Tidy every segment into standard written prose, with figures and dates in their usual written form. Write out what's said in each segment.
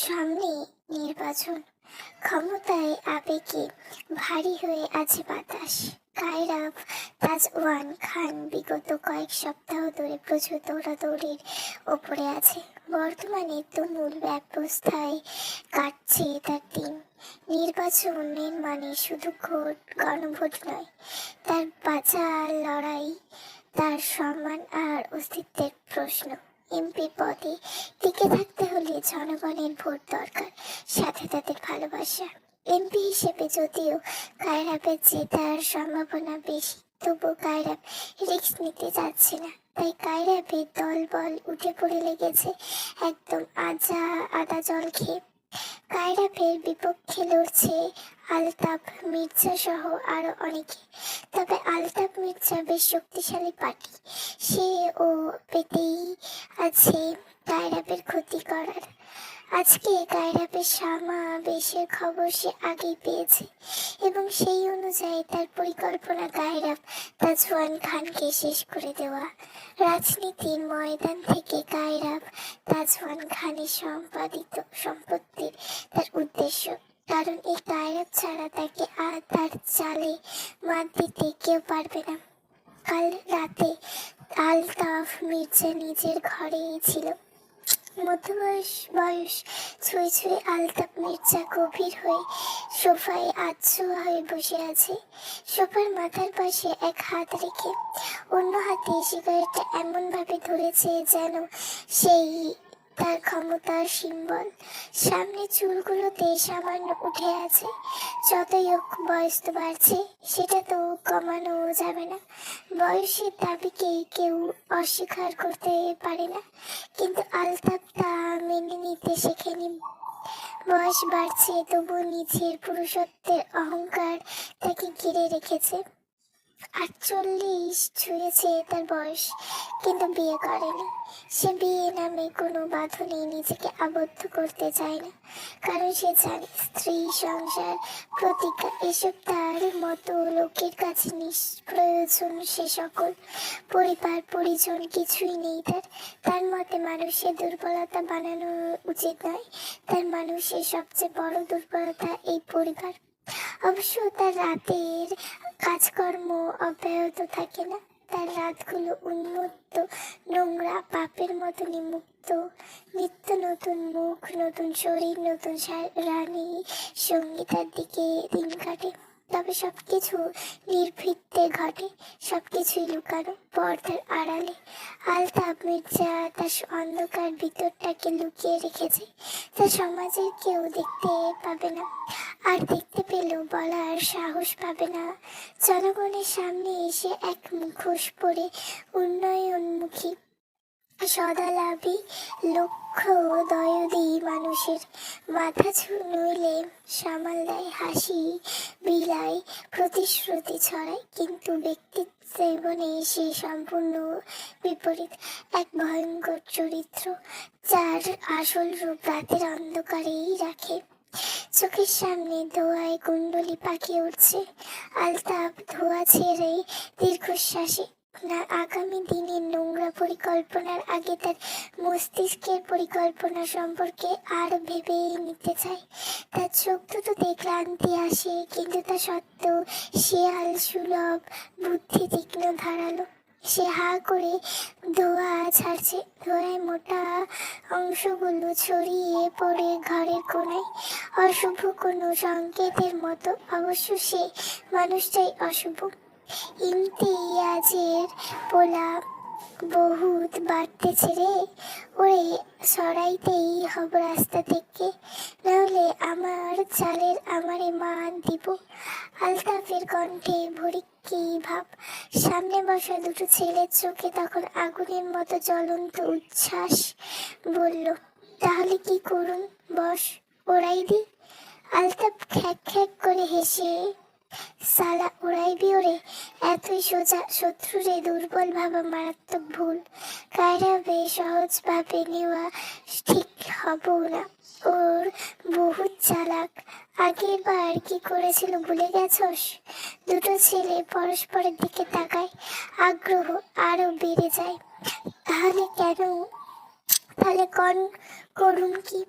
সামনে নির্বাচন, ক্ষমতায় আবেগে ভারী হয়ে আছে বাতাস। কায়রাফ তাজওয়ান খান বিগত কয়েক সপ্তাহ ধরে প্রচুর দৌড়াদৌড়ির ওপরে আছে। বর্তমানে তুমুল ব্যবস্থায় কাটছে তার দিন। নির্বাচনের মানে শুধু গণভোট নয়, তার বাঁচার লড়াই, তার সম্মান আর অস্তিত্বের প্রশ্ন। এমপি পদে টিকে থাকতে হলে জনগণের ভোট দরকার, সাথে তাদের ভালোবাসা। এমপি হিসেবে যদিও কায়রাফের জেতার সম্ভাবনা বেশি, তবু কায়রাফ রিস্ক নিতে যাচ্ছে না। তাই কায়রাফের দলবল উঠে পড়ে লেগেছে একদম আদা জল খেয়ে। কায়রাফের বিপক্ষে লড়ছে আলতাফ মির্জা সহ আরো অনেকে। তবে আলতাফ মির্জা বেশ শক্তিশালী পার্টি, সে ও পেতেই আছে কায়রাফের ক্ষতি করার। আজকে কায়রাফের সমাবেশের খবর সে আগেই পেয়েছে এবং সেই অনুযায়ী তার পরিকল্পনা কায়রাফ তাজওয়ান খানকে শেষ করে দেওয়া। রাজনীতির ময়দান থেকে কায়রাফ তাজওয়ান খানের সম্পাদিত সম্পত্তির তার উদ্দেশ্য, কারণ এই কায়রাফ ছাড়া তাকে আর তার চালে মাত দিতে কেউ পারবে না। কাল রাতে আলতাফ মির্জা নিজের ঘরেই ছিল। বয়স ছুঁয়ে ছুঁয়ে আলতাফ মির্জা গভীর হয়ে সোফায় আধশোয়া হয়ে বসে আছে। সোফার মাথার পাশে এক হাত রেখে অন্য হাতে সিগারেটটা এমন ভাবে ধরেছে যেন সেই তার ক্ষমতার সিম্বল। সামনে চুলগুলোতে সামান্য উঠে আছে। যতই হোক বয়স তো বাড়ছে, সেটা তো কমানো যাবে না। বয়সের দাবিকে কেউ অস্বীকার করতে পারে না, কিন্তু আলতাফ তা মেনে নিতে শেখেনি। বয়স বাড়ছে, তবু নিজের পুরুষত্বের অহংকার তাকে ঘিরে রেখেছে। 48 ছুঁয়েছে তার বয়স, কিন্তু বিয়ে করেনি। সে বিয়ে নামে কোনো বাঁধনে নিজেকে আবদ্ধ করতে চায় না, কারণ সে জানে স্ত্রী, সংসার, প্রতিজ্ঞা এসব তার মতো লোকের কাছে নিষ্প্রয়োজন। সে সকল পরিবার পরিজন কিছুই নেই তার। তার মতে মানুষের দুর্বলতা বানানো উচিত নয়, তার মানুষের সবচেয়ে বড় দুর্বলতা এই পরিবার। অবশ্য তার রাতের কাজকর্ম অব্যাহত থাকে না। তার রাতগুলো উন্মত্ত, নোংরা, পাপের মতনই মুক্ত। নিত্য নতুন মুখ, নতুন শরীর, নতুন রানী সঙ্গীতার দিকে দিন কাটে। তবে সবকিছু নির্ভীকতে ঘটে, সবকিছুই লুকানো পর্দার আড়ালে। আলতাফ মির্জা তার অন্ধকার ভিতরটাকে লুকিয়ে রেখেছে, তা সমাজের কেউ দেখতে পাবে না, আর দেখতে পেলেও বলার সাহস পাবে না। জনগণের সামনে এসে এক মুখোশ পরে উন্নয়নমুখী সদালাভী লক্ষ্য দয়দি মানুষের মাথা নইলে সামাল দেয়, হাসি বিলায়, প্রতিশ্রুতি ছড়ায়, কিন্তু ব্যক্তিত্ব জীবনে সে সম্পূর্ণ বিপরীত। এক ভয়ঙ্কর চরিত্র, যার আসল রূপ রাতের অন্ধকারেই রাখে। চোখের সামনে ধোঁয়ায় কুণ্ডলি পাকিয়ে উঠছে। আলতাফ ধোঁয়া ছেড়ে দীর্ঘশ্বাসে না আগামী দিনের নোংরা পরিকল্পনার আগে তার মস্তিষ্কের পরিকল্পনা সম্পর্কে আর ভেবে নিতে চাই। তার চোখ দুটোতে ক্লান্তি আসে, কিন্তু তা সত্ত্বেও শেয়াল সুলভ বুদ্ধি তীক্ষ্ণ ধারালো। সে হা করে ধোঁয়া ছাড়ছে। ধোঁয়ায় মোটা অংশগুলো ছড়িয়ে পড়ে ঘরের কোণায়, অশুভ কোনো সংকেতের মতো। অবশ্য সে মানুষটাই অশুভ। ইমতিয়াজের পোলা বহুত বাড়তেছে রে, ওরে সরাইতেই হব রাস্তা থেকে, নাহলে আমার চালের আমারে মান দিব। আলতাফের কণ্ঠে ভরিক্কি ভাব। সামনে বসা দুটো ছেলের চোখে তখন আগুনের মতো জ্বলন্ত উচ্ছ্বাস। বলল, তাহলে কি করুন বস, ওরাই দি। আলতাফ খ্যাক খ্যাক করে হেসে, সালা উড়াইবি ওরে? এতই সোজা? শত্রুরে দুর্বল ভাবা মারাত্মক ভুল। কায়রাফে সহজ ভাবে নেওয়া ঠিক হব না, ওর বহুত চালাক। আগের বার কি করেছিল ভুলে গেছস? দুটো ছেলে পরস্পরের দিকে তাকায়, আগ্রহ আরো বেড়ে যায়। তাহলে কেন তাহলে কন করুন কি?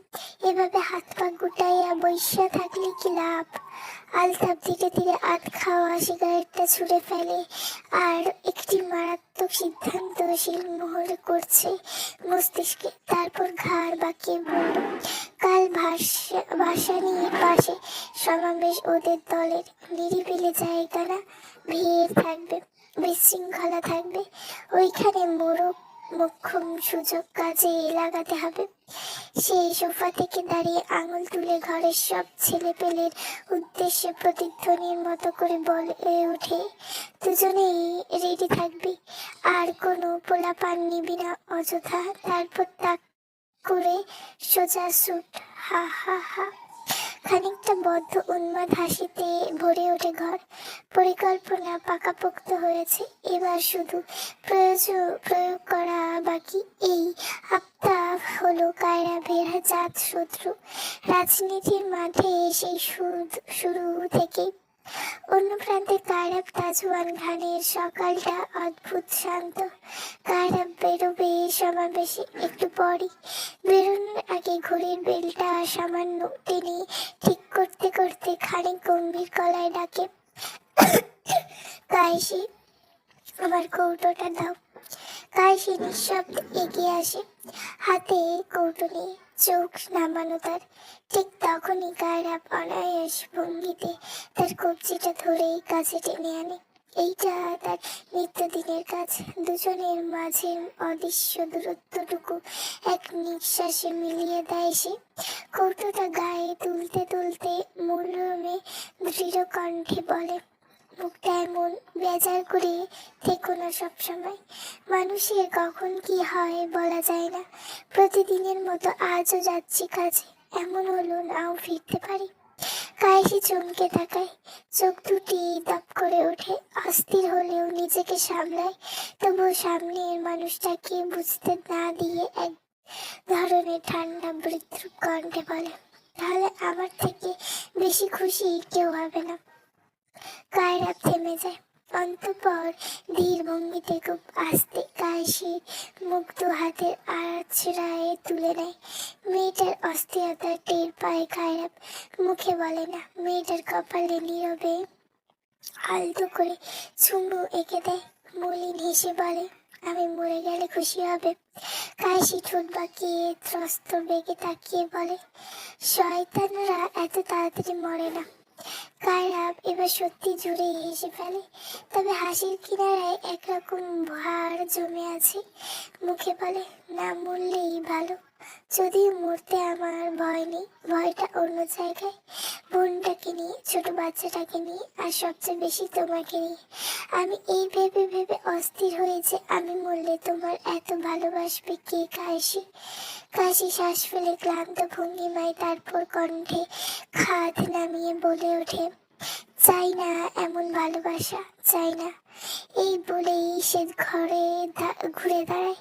এভাবে হাত পা গুটাইয়া বইসা থাকলে কি লাভ? আলতাপ ধীরে ধীরে আধ খাওয়া সিগারেটটা ছুঁড়ে ফেলে আর একটি মারাত্মক সিদ্ধান্তশীল মোহর করছে মস্তিষ্কে। তারপর ঘাড় বাঁকিয়ে বলল, কাল ভাসানির পাশে সমাবেশ ওদের দলের। নিরিবিলি জায়গা না, ভিড় থাকবে, বিশৃঙ্খলা থাকবে, ওইখানে মোক্ষম সুযোগ কাজে লাগাতে হবে। সেই সোফা থেকে দাঁড়িয়ে আঙুল তুলে ঘরের সব ছেলেপেলের উদ্দেশ্যে প্রতিধ্বনির মতো করে বলে ওঠে, দুজনেই রেডি থাকবি, আর কোনো পোলাপান নিবি না অযথা। তারপর তাক করে সোজা শুট। হা হা হা। খানিকটা বদ্ধ উন্মাদ হাসিতে ভরে ওঠে ঘর। পরিকল্পনা পাকাপোক্ত হয়েছে, এবার শুধু প্রয়োগ করা বাকি। এই আপতা হলো কায়রাবের জাত শত্রু। রাজনীতির মাঠে সেই শুরু থেকেই। অন্য প্রান্তে কায়রাব তাজওয়ান খানের সকালটা অদ্ভুত শান্ত। কায়রাব বেরোবে সমাবেশে একটু পরই। বেরোনোর আগে ঘড়ির বেলটা সামান্য টেনে ঠিক করতে করতে খানিক গম্ভীর গলায় ডাকে, কায়েসি, আমার কৌটোটা দাও। কায়েসি নিঃশব্দে এগিয়ে আসে, হাতে কৌটো নিয়ে, চোখ নামানো তার। ঠিক তখনই কায়রাব অনায়াস ভঙ্গিতে তার কবজিটা ধরেই কাছে টেনে আনে। এইটা তার নিত্যদিনের কাজ। দুজনের মাঝের অদৃশ্য দূরত্বটুকু এক নিঃশ্বাসে মিলিয়ে দেয় সে। কৌটোটা গায়ে তুলতে তুলতে মূল্যমে দৃঢ় কণ্ঠে বলে, মুখটা এমন বেজার করে থেকো না সবসময়। মানুষের কখন কি হয় বলা যায় না। প্রতিদিনের মতো আজও যাচ্ছি কাজে, এমন হলো নাও ফিরতে পারি। কায়েসি চমকে তাকায়, চোখ দুটি দপ করে ওঠে। অস্থির হলেও নিজেকে সামলায়, তবুও সামনের মানুষটাকে বুঝতে না দিয়ে এক ধরনের ঠান্ডা বিদ্রূপ কণ্ঠে বলে, তাহলে আমার থেকে বেশি খুশি কেউ হবে না। কায়রাব থেমে যায়। অন্তঃপর ধীর ভঙ্গিতে খুব আস্তে কায়েসির মুখ দু হাতের আঁচড়ায় তুলে নেয়। মেয়েটার অস্থিরতা টের পায় কায়রাব, মুখে বলে না। মেয়েটার কপালে নীরবে আলতো করে চুমু এঁকে দেয়। মলিন হেসে বলে, আমি মরে গেলে খুশি হবে? কায়েসি ঠোঁট বাঁকিয়ে ত্রস্ত বেগে তাকিয়ে বলে, শয়তানরা এত তাড়াতাড়ি মরে না। কায়রাব এবার সত্যি জোরে হেসে ফেলে, তবে হাসির কিনারায় একরকম ভার জমে আছে। মুখে বলে, না মরলেই ভালো। যদিও মরতে আমার ভয় নেই, ভয়টা অন্য জায়গায়। বোনটাকে নিয়ে, ছোট বাচ্চাটাকে নিয়ে, আর সবচেয়ে বেশি তোমাকে নিয়ে। আমি এই ভেবে ভেবে অস্থির হয়েছে, আমি মরলে তোমার এত ভালোবাসবে কে? কায়েসি। কায়েসি শ্বাস ফেলে ক্লান্ত ভঙ্গিমায় তারপর কণ্ঠে খাদ নামিয়ে বলে ওঠে, চাই না এমন ভালোবাসা, চাই না। এই বলেই সে ঘুরে দাঁড়ায়।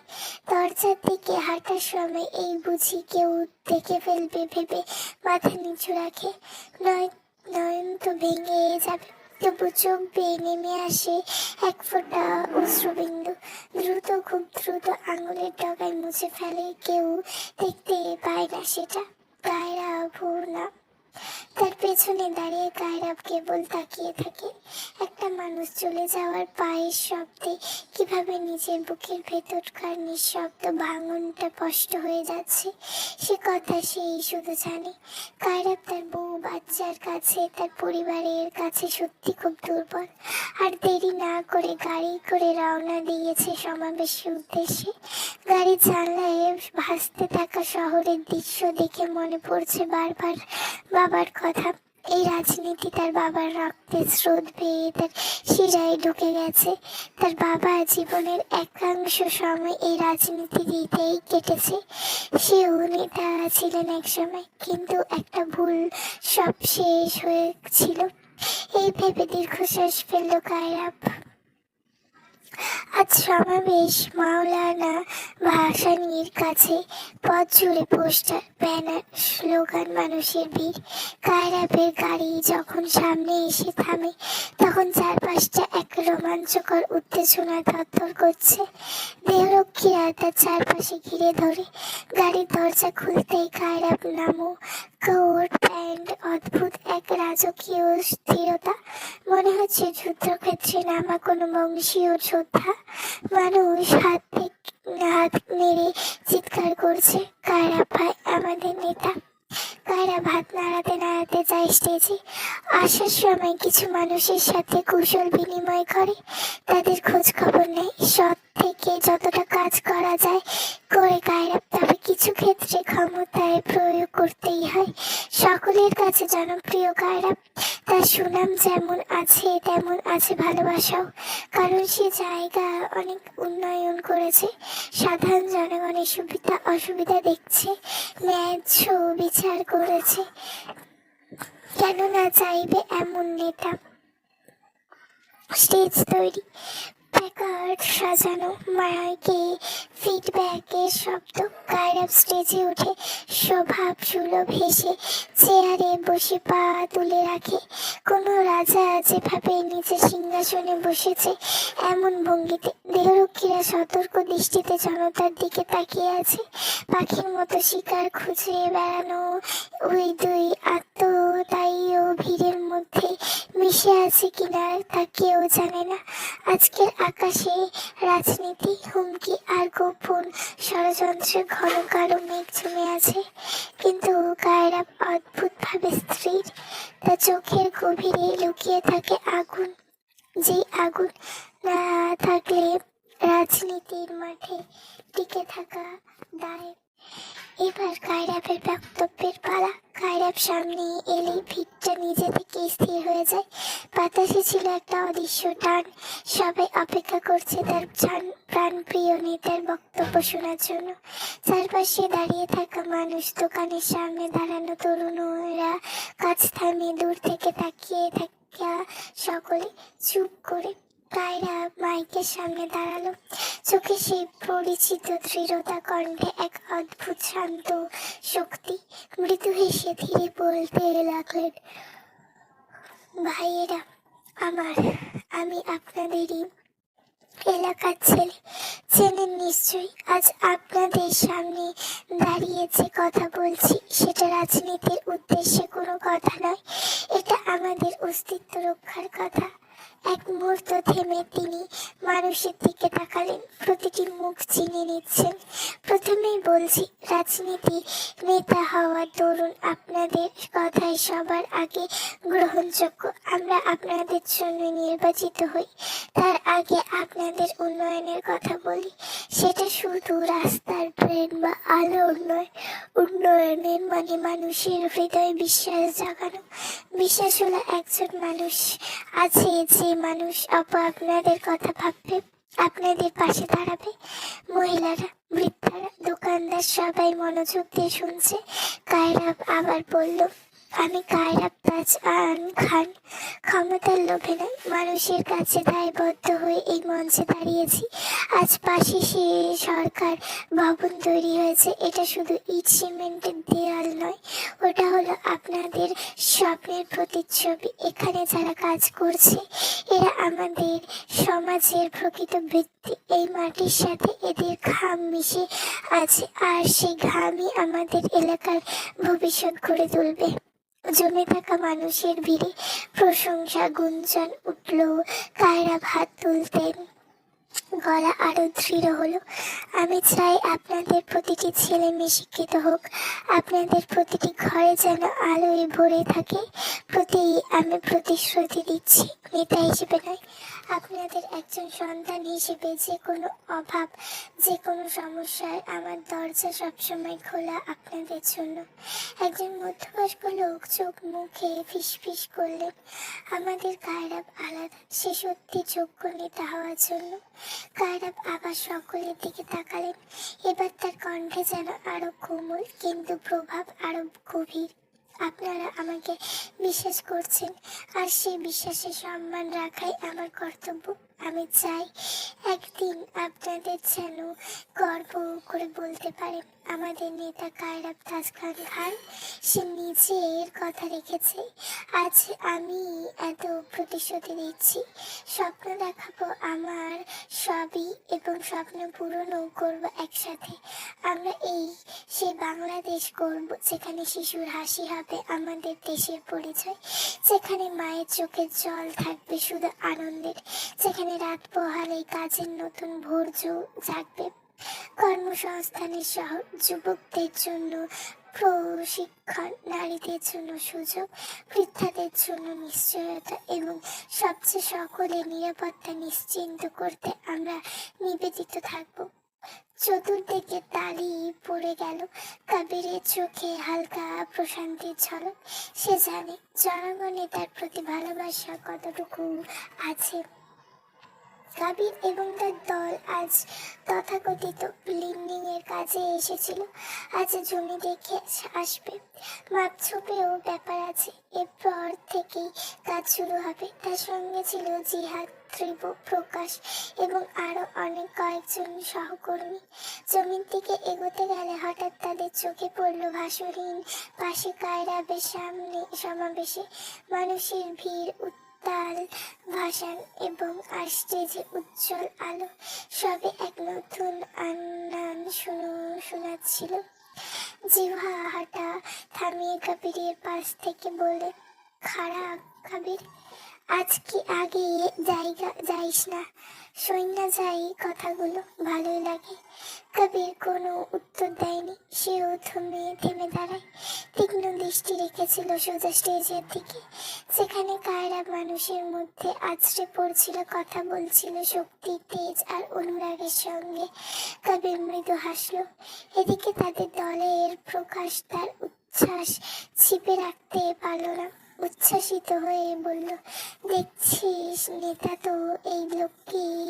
দরজার দিকে হাঁটার সময় এই বুঝি কেউ দেখে ফেলবে ভেবে মাথা নিচু রাখে। নয়ন তো ভেঙে যাবে, তবু চোখ বেয়ে নেমে আসে এক ফোঁটা অশ্রুবিন্দু। খুব দ্রুত আঙুলের ডগায় মুছে ফেলে। কেউ দেখতে পায় না সেটা। কায়রাব না। তার পেছনে দাঁড়িয়ে কায়রাব কেবল তাকিয়ে থাকে। একটা মানুষ চলে যাওয়ার পায়ের শব্দে কিভাবে নিজের বুকের ভেতরকার নিঃশব্দ ভাঙনটা স্পষ্ট হয়ে যাচ্ছে, সে কথা সেই শুধু জানে। কায়রাব তার বউ বাচ্চার কাছে, তার পরিবারের কাছে সত্যি খুব দুর্বল। আর দেরি না করে গাড়ি করে রওনা দিয়েছে সমাবেশের উদ্দেশ্যে। গাড়ির জানলায় ভাসতে থাকা শহরের দৃশ্য দেখে মনে পড়ছে বারবার বাবার কথা। এই রাজনীতি তার বাবার রক্তের স্রোত বেয়ে তার শিরায় ঢুকে গেছে। তার বাবা জীবনের একাংশ সময় এই রাজনীতিতেই কেটেছে। সেও নেতা ছিলেন এক সময়, কিন্তু একটা ভুল সব শেষ হয়েছিল। এই ভেবে দীর্ঘশ্বাস ফেলল কায়রাব। আজ সমাবেশ মাওলানা ভাসানীর কাছে, পথ জুড়ে পোস্টার, ব্যানার, স্লোগান, মানুষের ভিড়। কায়রাবের গাড়ি যখন সামনে এসে থামে, তখন চারপাশটা এক রোমাঞ্চকর উত্তেজনা থরথর করছে। দেহরক্ষীরা তার চারপাশে ঘিরে ধরে। গাড়ির দরজা খুলতেই কায়রাব নামো, কোট প্যান্ট, অদ্ভুত এক রাজকীয় স্থিরতা। মনে হচ্ছে যুদ্ধক্ষেত্রে নামা কোনো বংশীয় যোদ্ধা। মানুষ হাত নেড়ে চিৎকার করছে, কায়রাব ভাই আমাদের নেতা। কায়রাব হাত নাড়াতে নাড়াতে যায় স্টেজে। আসার সময় কিছু মানুষের সাথে কুশল বিনিময় করে, তাদের খোঁজ খবর নেই। সৎ থেকে যতটা কাজ করা যায় করে কায়রাব, তবে কিছু ক্ষেত্রে ক্ষমতায় প্রয়োগ করতেই হয়। সকলের কাছে জনপ্রিয় কায়রাব। তার সুনাম যেমন আছে তেমন আছে ভালোবাসাও, কারণ সে জায়গা অনেক উন্নয়ন করেছে, সাধারণ জনগণের সুবিধা অসুবিধা দেখছে, ন্যায্য বিচার করেছে। কেন না চাইবে এমন নেতা? স্টেজ তৈরি, প্ল্যাকার্ড সাজানো, মাইকে ফিডব্যাকের শব্দ। কায়রাব স্টেজে উঠে স্বভাব সুলভ হেসে চেয়ারে বসে পা তুলে রাখে। কোনো রাজা যেভাবে নিজের সিংহাসনে বসেছে এমন ভঙ্গিতে। দেহরক্ষীরা সতর্ক দৃষ্টিতে জনতার দিকে তাকিয়ে আছে। পাখির মতো শিকার খুঁজে বেড়ানো ওই দুই আত্মদায়ী ভিড়ের মধ্যে মিশে আছে কিনা তা কেউ জানে না। আজকের আকাশে রাজনীতি, হুমকি আর গোপন ষড়যন্ত্রের ঘন কালো মেঘ জমে আছে, কিন্তু কায়রাব অদ্ভুতভাবে স্থির। তার চোখের গভীরে লুকিয়ে থাকে আগুন, যে আগুন না থাকলে রাজনীতির মাঠে টিকে থাকা দায়। এবার কায়রাবের বক্তব্যের পালা। কায়রাব সামনে এলেই ভিড়টা নিজে থেকে স্থির হয়ে যায়। বাতাসে ছিল একটা অদৃশ্য টান। সবাই অপেক্ষা করছে তার প্রাণপ্রিয় নেতার বক্তব্য শোনার জন্য। চারপাশে দাঁড়িয়ে থাকা মানুষ, দোকানের সামনে দাঁড়ানো তরুণরা কাছ থামিয়ে দূর থেকে তাকিয়ে থাকা সকলে চুপ করে। কায়রাব মাইকের সামনে দাঁড়ালো, চোখে সেই পরিচিত দৃঢ়তা, কণ্ঠে এক অদ্ভুত শান্ত শক্তি। মৃদু হেসে ধীরে বলতে লাগলেন, ভাইয়েরা আমার, আমি আপনাদেরই এলাকার ছেলে, চেনেন নিশ্চয়ই। আজ আপনাদের সামনে দাঁড়িয়ে যে কথা বলছি সেটা রাজনীতির উদ্দেশ্যে কোনো কথা নয়, এটা আমাদের অস্তিত্ব রক্ষার কথা। এক মুহূর্ত থেমে তিনি মানুষের দিকে তাকালেন, প্রতিটি মুখ চিনে নিচ্ছেন। প্রথমেই বলছি, রাজনীতি নেতা হওয়ার দরুন আপনাদের কথাই সবার আগে গ্রহণযোগ্য। আমরা আপনাদের জন্য নির্বাচিত হই, তার আগে আপনাদের উন্নয়নের কথা বলি। সেটা শুধু রাস্তার ড্রেন বা আলোর নয়। উন্নয়নের মানে মানুষের হৃদয়ে বিশ্বাস জাগানো। বিশ্বাস হলো একজন মানুষ আছে, যে মানুষ আপনাদের কথা ভাববে, আপনাদের পাশে দাঁড়াবে। মহিলারা, বৃদ্ধারা, দোকানদার সবাই মনোযোগ দিয়ে শুনছে। কায়রাব আবার বলল, আমি কায়রাব তাজআন খান, ক্ষমতার লোভে নয়, মানুষের কাছে দায়বদ্ধ হয়ে এই মঞ্চে দাঁড়িয়েছি। আজ পাশে সে সরকার ভবন তৈরি হয়েছে, এটা শুধু ইট সিমেন্টের দেয়াল নয়, ওটা হলো আপনাদের স্বপ্নের প্রতিচ্ছবি। এখানে যারা কাজ করছে এরা আমাদের সমাজের প্রকৃত ভিত্তি। এই মাটির সাথে এদের ঘাম মিশে আছে, আর সেই ঘামই আমাদের এলাকার ভবিষ্যৎ গড়ে তুলবে। জমে থাকা মানুষের ভিড়ে প্রশংসা গুঞ্জন উঠল। কায়রাব হাত তুলতেন, গলা আরো দৃঢ় হলো। আমি চাই আপনাদের প্রতিটি ছেলে মেয়ে শিক্ষিত হোক, আপনাদের প্রতিটি ঘরে যেন আলোয় ভরে থাকে। আমি প্রতিশ্রুতি দিচ্ছি, নেতা হিসেবে নয়, আপনাদের একজন সন্তান হিসেবে। যে কোনো অভাব, যে কোনো সমস্যায় আমার দরজা সবসময় খোলা আপনাদের জন্য। একজন মধ্যবয়স্ক লোক চোখ মুখে ফিসফিস করলেন, আমাদের কায়রাব আলাদা, সে সত্যি যোগ্য নেতা হওয়ার জন্য। কায়রাব আবার সকলের দিকে তাকালেন। এবার তার কণ্ঠে যেন আরো কোমল, কিন্তু প্রভাব আরো গভীর। আপনারা আমাকে বিশ্বাস করছেন, আর সেই বিশ্বাসের সম্মান রাখাই আমার কর্তব্য। আমি চাই একদিন আপনাদের যেন গর্ব করে বলতে পারেন আমাদের নেতা কায়রাব খান সে নিজের কথা রেখেছে। আজ আমি এত প্রতিশ্রুতি দিচ্ছি, স্বপ্ন দেখাবো আমার সবই এবং স্বপ্ন পূরণও করবো একসাথে। আমরা সে বাংলাদেশ করব যেখানে শিশুর হাসি হবে আমাদের দেশের পরিচয়, যেখানে মায়ের চোখের জল থাকবে শুধু আনন্দের, যেখানে রাত পোহালে কাজের নতুন ভোর জাগবে, কর্মসংস্থানের শহর, যুবকদের জন্য প্রশিক্ষণ, নারীদের জন্য সুযোগ, বৃদ্ধাদের জন্য নিশ্চয়তা এবং সবচেয়ে সকলের নিরাপত্তা নিশ্চিন্ত করতে আমরা নিবেদিত থাকব। চতুর্দিকে তালি পড়ে গেল। কবিরের চোখে হালকা প্রশান্তির ঝলক। সে জানে জনগণে তার প্রতি ভালোবাসা কতটুকু আছে। কবির এবং তার দল আজ তথাকথিত ব্লিন্ডিং এর কাজে এসেছিল, আজ জমি দেখে আসবে। মাপঝোপেও ব্যাপার আছে, এরপর থেকেই কাজ শুরু হবে। তার সঙ্গে ছিল জিহাদ, ত্রিব, প্রকাশ এবং আরো কয়েকজন সহকর্মী। জমির দিকে এগোতে গেলে হঠাৎ তাদের চোখে পড়লো ভাসুরহীন পাশে কায়রাবের সামনে সমাবেশে মানুষের ভিড়, তাল ভাসান এবং আসছে যে উজ্জ্বল আলো, সবে এক নতুন আন্নান শোনাচ্ছিল। জিহা হাঁটা থামিয়ে কবিরের পাশ থেকে বলে, খারাপ কবির, আজ কি আগে যাইস না? সৈন্য যাই কথাগুলো ভালোই লাগে। কবির কোনো উত্তর দেয়নি, সেও থেমে দাঁড়ায়। তীক্ষ্ণ দৃষ্টি রেখেছিল সোজা স্টেজের দিকে, যেখানে কায়রাব মানুষের মধ্যে আছড়ে পড়ছিল, কথা বলছিল শক্তি, তেজ আর অনুরাগের সঙ্গে। কবির মৃদু হাসল। এদিকে তাদের দলের প্রকাশ তার উচ্ছ্বাস ছিপে রাখতে পারল না। উচ্ছ্বাসিত হয়ে বলল, দেখছিস নেতা তো এই লোককেই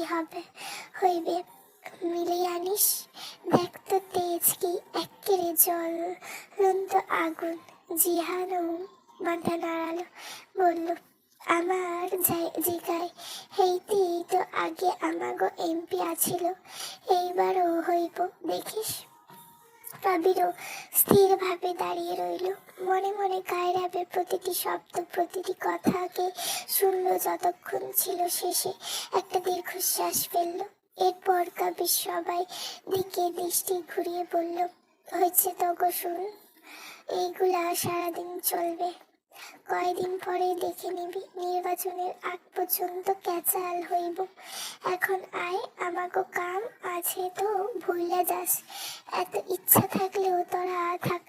হইবে, মিলিয়ে আনিস। দেখ তো তেজ কি, এক্কেরে জ্বলন্ত আগুন। জিহানও মাথা নাড়ালো, বলল, আমার জিগায় হেইতেই তো আগে আমাগো এমপি আছিল, এইবারও হইব দেখিস। কবিরও স্থিরভাবে দাঁড়িয়ে রইল, মনে মনে কায়রাবের প্রতিটি শব্দ, প্রতিটি কথাকে শুনল যতক্ষণ ছিল। শেষে একটা দীর্ঘশ্বাস ফেলল। এরপর কবির সবাই দিকে দৃষ্টি ঘুরিয়ে বলল, হয়েছে তো গো, শুন, এইগুলা সারাদিন চলবে, কয়দিন পরে দেখে নিবি, নির্বাচনের আগ পর্যন্ত ক্যাচাল হইব। এখন আয়, আমাগো কাম আছে তো ভুলে যাস, এত ইচ্ছা থাকলেও তোরা থাক,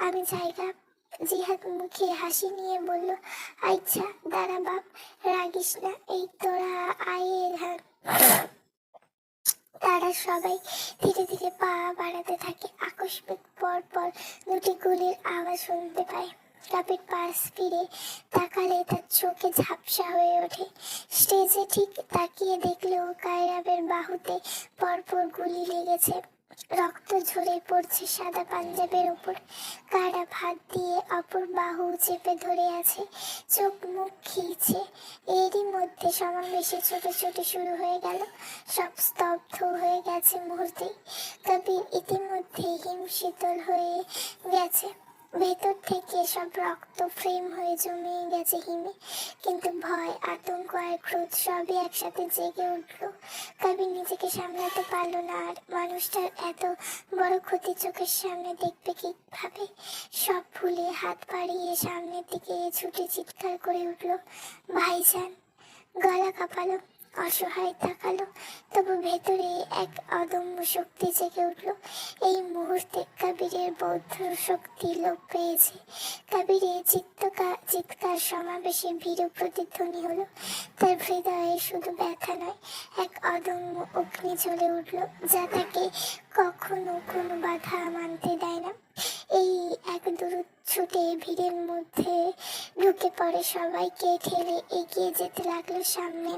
আমি জায়গা। জিহাদ মুখে হাসি নিয়ে বলল, আচ্ছা দাঁড়া বাপ, রাগিস না, এই তোরা আয়ে ধান। তারা সবাই ধীরে ধীরে পা বাড়াতে থাকে। আকস্মিক পর দুটি গুলির আওয়াজ শুনতে পায়। কবির পাশ ফিরে তাকালে তার চোখে ঝাপসা হয়ে ওঠে। স্টেজে ঠিক তাকিয়ে দেখলেও কায়রাবের বাহুতে পরপর গুলি লেগেছে, রক্ত ঝরে পড়ছে সাদা পাঞ্জাবের উপর। কায়রাব হাত দিয়ে অপর বাহু চেপে ধরে আছে, চোখ মুখ খিলছে। এরই মধ্যে সমাবেশে ছোটাছুটি শুরু হয়ে গেল। সব স্তব্ধ হয়ে গেছে মুহূর্তেই। কবির ইতিমধ্যে হিমশীতল হয়ে গেছে, ভেতর থেকে সব রক্ত ফ্রেম হয়ে জমে গেছে হিমে। কিন্তু ভয়, আতঙ্ক আর ক্রোধ সবই একসাথে জেগে উঠল। কবির নিজেকে সামলাতে পারল না আর। মানুষটার এত বড় ক্ষতি চোখের সামনে দেখবে কিভাবে? সব ভুলে হাত বাড়িয়ে সামনের দিকে ছুটে চিৎকার করে উঠল, ভাইজান! গলা কাঁপালো, অসহায় তাকালো, তবু ভেতরে এক অদম্য শক্তি জেগে উঠল। এই মুহূর্তে কবিরের বৌদ্ধ শক্তি লোপ পেয়েছে। কবিরের চিৎকার সমাবেশে ভীরু প্রতিধ্বনি হলো। তার হৃদয়ে শুধু ব্যথা নয়, এক অদম্য অগ্নি জ্বলে উঠল, যা তাকে কখনো কোনো বাধা মানতে দেয় না। এই এক দ্রুত ছুটে ভিড়ের মধ্যে ঢুকে পড়ে, সবাইকে ঠেলে এগিয়ে যেতে লাগলো সামনে।